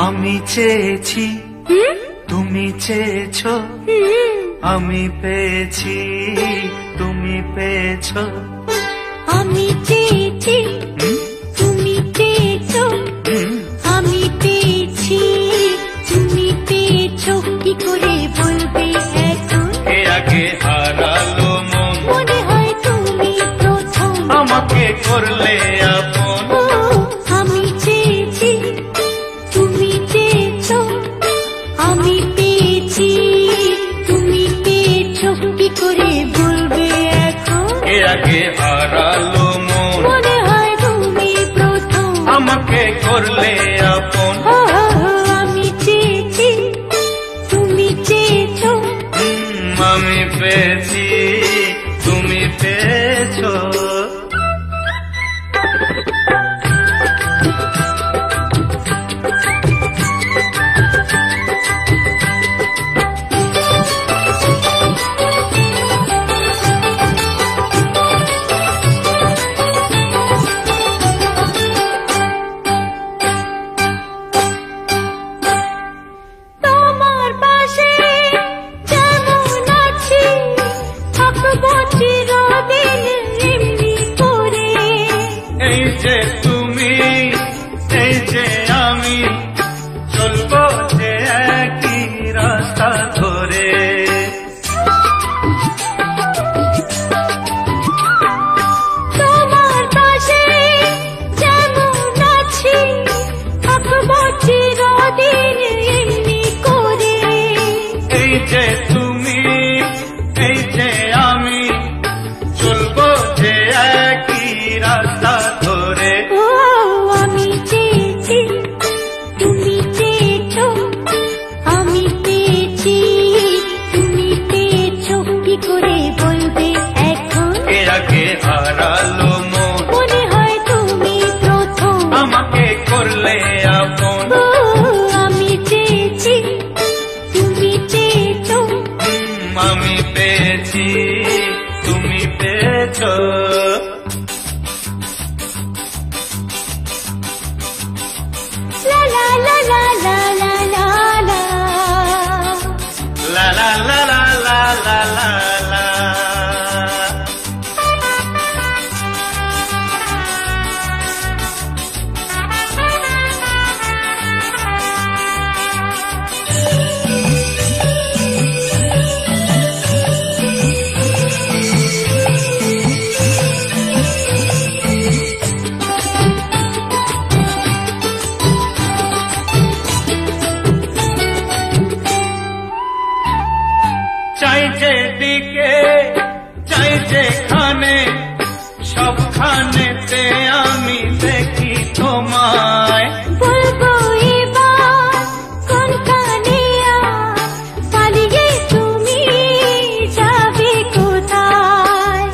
আমি চেয়েছি তুমি চেয়েছো, আমি পেয়েছি তুমি পেয়েছো। আমি চেয়েছি তুমি চেয়েছো, আমি পেয়েছি তুমি পেয়েছো। কি করে বলবে এখন? কে আগে হারালো মন, মনে হয় তুমি প্রথম আমাকে করলে আপন। আমি চেয়েছি তুমি চেয়েছো, আমি পেয়েছি তুমি পেয়েছো। কি করে বলবে এখন? কে আগে হারালো মন, মনে হয় তুমি প্রথম আমাকে করলে আপন। আমি চেয়েছি তুমি চেয়েছো, আমি পেয়েছি তুমি পেয়েছো। তোমার পাশে যেমন আছি থাকবো চিরদিন এমনি করে। এই যে তুমি, এই যে আমি, চলবো যে একই রাস্তা ধরে। তোমার পাশে যেমন আছি থাকবো চিরদিন এমনি করে। এই যে তুমি, এই যে আমি, চলবো যে একই রাস্তা ধরে। আমি চেয়েছি তুমি চেয়েছো, আমি পেয়েছি তুমি পেয়েছো। কি করে বলবে এখন? কে আগে হারালো মন, মনে হয় তুমি প্রথম আমাকে করলে আপন। আমি চেয়েছি তুমি চেয়েছো, আমি পেয়েছি তুমি পেয়েছো। লা লা লা লা লা লা লা লা। La la la la la la la la. চাই যেদিকে, চাই যেখানে, সবখানেতে আমি দেখি তোমায়। বলবো এবার কোনখানে আর পালিয়ে তুমি যাবে কোথায়?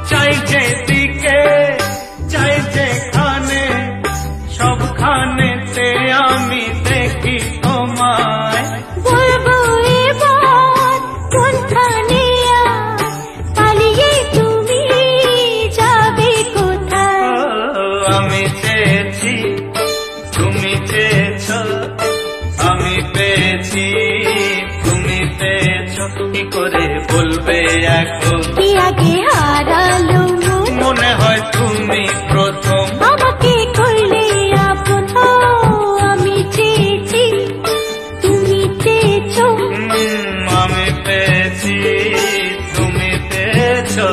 চাই যেদিকে, চাই যেখানে, সবখানেতে আমি দেখি তোমায়। বলবো এবার কোনখানে আর পালিয়ে তুমি যাবে কোথায়? আমি চেয়েছি তুমি চেয়েছো, আমি পেয়েছি তুমি পেয়েছো। কি করে বলবে এখন? কি আগে হারালো মন, মনে হয় তুমি প্রথম, আমাকে করলে আপন। আমি চেয়েছি তুমি চেয়েছো, আমি পেয়েছি তুমি পেয়েছো।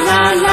লা লা